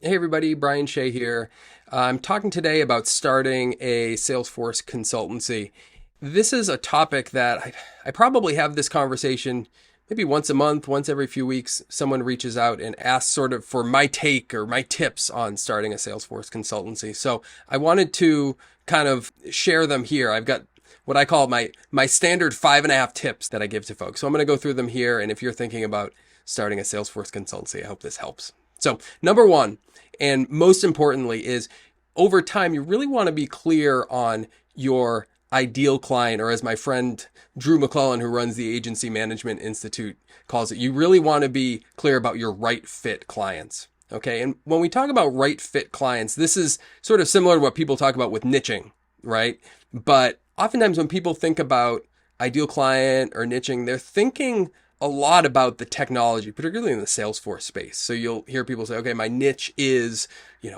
Hey everybody, Brian Shea here. I'm talking today about starting a Salesforce consultancy. This is a topic that I probably have this conversation maybe once a month, once every few weeks. Someone reaches out and asks sort of for my take or my tips on starting a Salesforce consultancy. So I wanted to kind of share them here. I've got what I call my standard 5.5 tips that I give to folks. So I'm going to go through them here. And if you're thinking about starting a Salesforce consultancy, I hope this helps. So number one, and most importantly, is over time, you really want to be clear on your ideal client, or as my friend Drew McClellan, who runs the Agency Management Institute, calls it, you really want to be clear about your right fit clients. Okay. And when we talk about right fit clients, this is sort of similar to what people talk about with niching, right? But oftentimes when people think about ideal client or niching, they're thinking a lot about the technology, particularly in the Salesforce space. So you'll hear people say, okay, my niche is,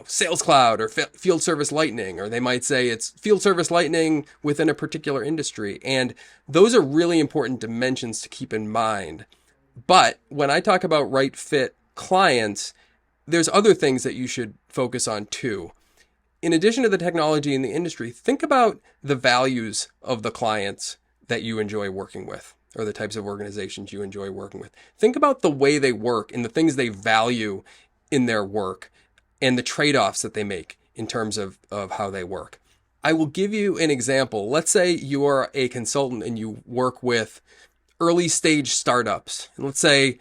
Sales Cloud or Field Service Lightning, or they might say it's Field Service Lightning within a particular industry. And those are really important dimensions to keep in mind. But when I talk about right fit clients, there's other things that you should focus on too. In addition to the technology in the industry, think about the values of the clients that you enjoy working with, or the types of organizations you enjoy working with. Think about the way they work and the things they value in their work and the trade-offs that they make in terms of how they work. I will give you an example. Let's say you are a consultant and you work with early stage startups. Let's say,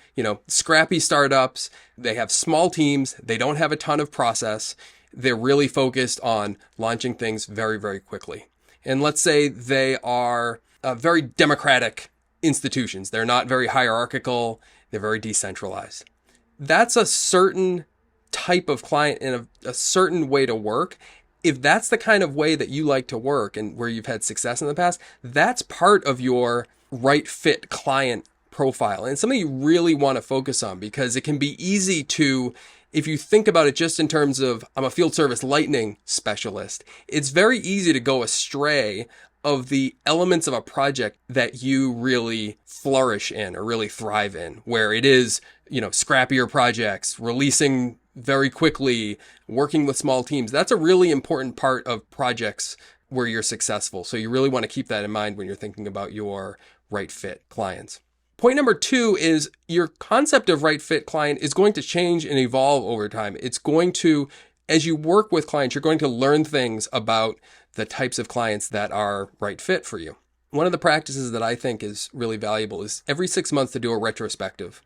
scrappy startups. They have small teams. They don't have a ton of process. They're really focused on launching things very, very quickly. And let's say they are very democratic institutions. They're not very hierarchical. They're very decentralized. That's a certain type of client and a certain way to work. If that's the kind of way that you like to work and where you've had success in the past, that's part of your right fit client profile. And it's something you really want to focus on, because it can be easy to, if you think about it just in terms of, I'm a field service lightning specialist, it's very easy to go astray of the elements of a project that you really flourish in or really thrive in, where it is, scrappier projects, releasing very quickly, working with small teams. That's a really important part of projects where you're successful. So you really want to keep that in mind when you're thinking about your right fit clients. Point number 2 is your concept of right fit client is going to change and evolve over time. It's going to, as you work with clients, you're going to learn things about the types of clients that are right fit for you. One of the practices that I think is really valuable is every 6 months to do a retrospective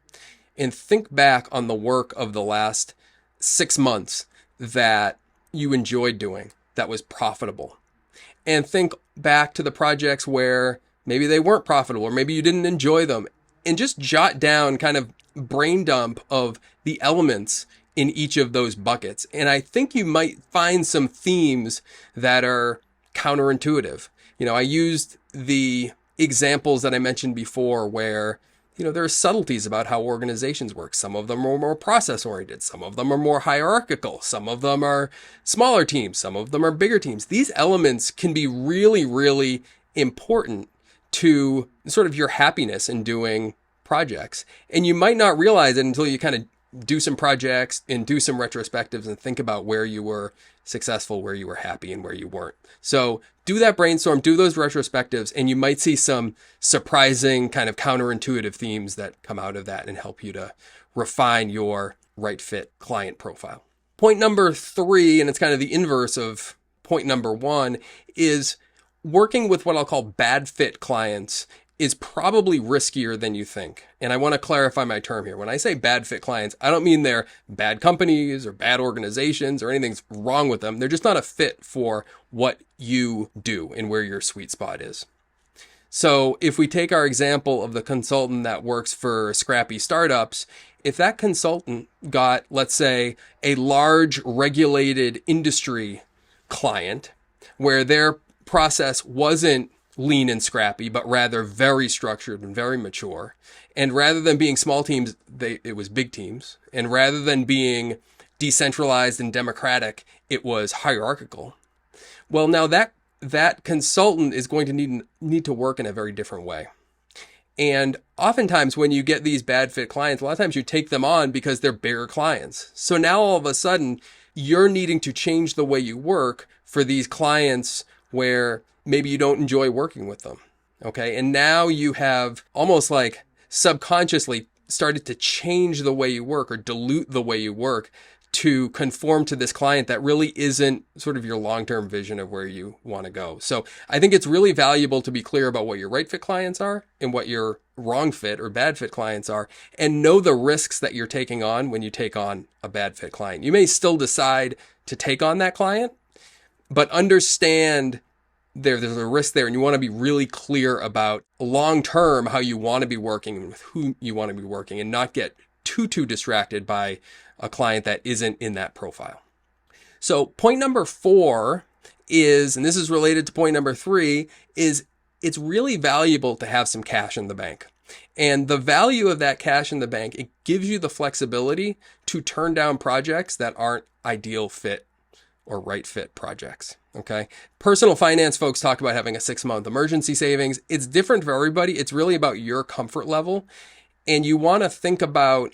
and think back on the work of the last 6 months that you enjoyed doing, that was profitable. And think back to the projects where maybe they weren't profitable or maybe you didn't enjoy them, and just jot down kind of brain dump of the elements in each of those buckets. And I think you might find some themes that are counterintuitive. I used the examples that I mentioned before where, there are subtleties about how organizations work. Some of them are more process oriented. Some of them are more hierarchical. Some of them are smaller teams. Some of them are bigger teams. These elements can be really, really important to sort of your happiness in doing projects. And you might not realize it until you kind of do some projects and do some retrospectives and think about where you were successful, where you were happy, and where you weren't. So do that brainstorm, do those retrospectives, and you might see some surprising kind of counterintuitive themes that come out of that and help you to refine your right fit client profile. Point number 3, and it's kind of the inverse of point number 1, is working with what I'll call bad fit clients is probably riskier than you think. And I want to clarify my term here. When I say bad fit clients, I don't mean they're bad companies or bad organizations or anything's wrong with them. They're just not a fit for what you do and where your sweet spot is. So if we take our example of the consultant that works for scrappy startups, if that consultant got, let's say, a large regulated industry client where their process wasn't lean and scrappy, but rather very structured and very mature. And rather than being small teams, it was big teams. And rather than being decentralized and democratic, it was hierarchical. Well, now that consultant is going to need to work in a very different way. And oftentimes when you get these bad fit clients, a lot of times you take them on because they're bigger clients. So now all of a sudden you're needing to change the way you work for these clients where maybe you don't enjoy working with them. Okay. And now you have almost like subconsciously started to change the way you work or dilute the way you work to conform to this client that really isn't sort of your long-term vision of where you want to go. So I think it's really valuable to be clear about what your right fit clients are and what your wrong fit or bad fit clients are, and know the risks that you're taking on when you take on a bad fit client. You may still decide to take on that client, but understand there's a risk there, and you want to be really clear about long-term how you want to be working and with who you want to be working, and not get too distracted by a client that isn't in that profile. So point number 4 is, and this is related to point number 3, is it's really valuable to have some cash in the bank. And the value of that cash in the bank, it gives you the flexibility to turn down projects that aren't ideal fit or right fit projects. Okay. Personal finance folks talk about having a 6-month emergency savings. It's different for everybody. It's really about your comfort level. And you want to think about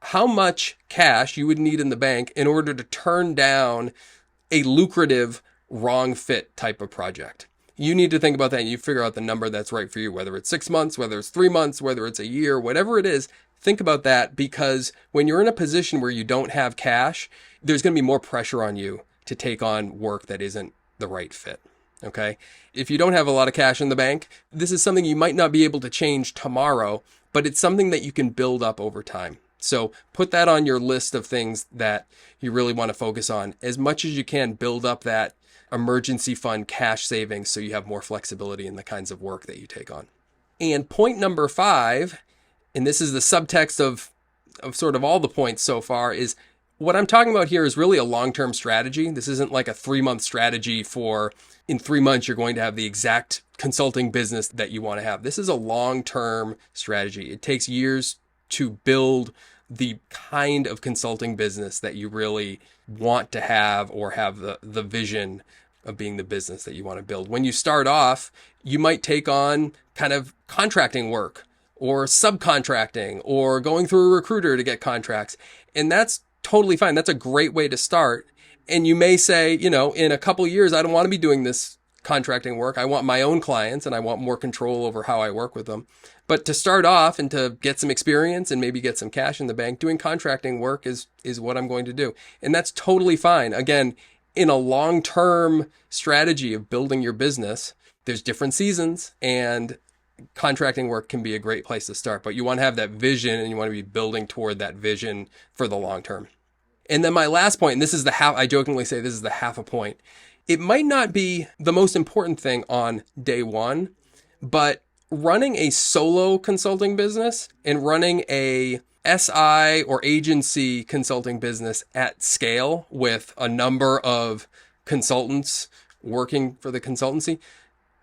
how much cash you would need in the bank in order to turn down a lucrative wrong fit type of project. You need to think about that, and you figure out the number that's right for you, whether it's 6 months, whether it's 3 months, whether it's a year, whatever it is. Think about that, because when you're in a position where you don't have cash, there's going to be more pressure on you to take on work that isn't the right fit. Okay. If you don't have a lot of cash in the bank, this is something you might not be able to change tomorrow, but it's something that you can build up over time. So put that on your list of things that you really want to focus on. As much as you can, build up that emergency fund cash savings so you have more flexibility in the kinds of work that you take on. And point number 5, and this is the subtext of sort of all the points so far, is what I'm talking about here is really a long-term strategy. This isn't like a 3-month strategy for in 3 months you're going to have the exact consulting business that you want to have. This is a long-term strategy. It takes years to build the kind of consulting business that you really want to have, or have the vision of being the business that you want to build. When you start off, you might take on kind of contracting work or subcontracting or going through a recruiter to get contracts. And that's totally fine. That's a great way to start. And you may say, in a couple of years, I don't want to be doing this contracting work. I want my own clients and I want more control over how I work with them. But to start off and to get some experience and maybe get some cash in the bank, doing contracting work is what I'm going to do. And that's totally fine. Again, in a long-term strategy of building your business, there's different seasons, and contracting work can be a great place to start. But you want to have that vision, and you want to be building toward that vision for the long term. And then my last point, and this is the half, I jokingly say this is the half a point. It might not be the most important thing on day one, but running a solo consulting business and running a SI or agency consulting business at scale with a number of consultants working for the consultancy,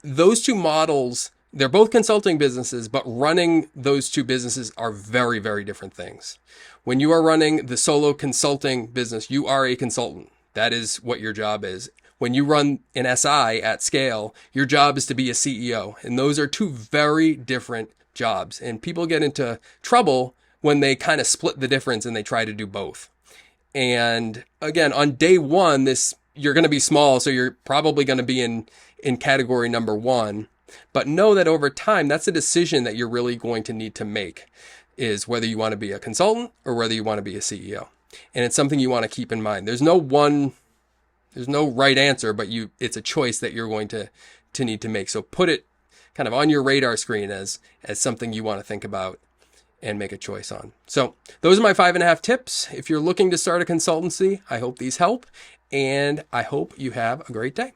those two models, they're both consulting businesses, but running those two businesses are very, very different things. When you are running the solo consulting business, you are a consultant. That is what your job is. When you run an SI at scale, your job is to be a CEO. And those are two very different jobs. And people get into trouble when they kind of split the difference and they try to do both. And again, on day one, you're going to be small, so you're probably going to be in category number 1. But know that over time, that's a decision that you're really going to need to make, is whether you want to be a consultant or whether you want to be a CEO. And it's something you want to keep in mind. There's no right answer, but it's a choice that you're going to need to make. So put it kind of on your radar screen as something you want to think about and make a choice on. So those are my 5.5 tips. If you're looking to start a consultancy, I hope these help, and I hope you have a great day.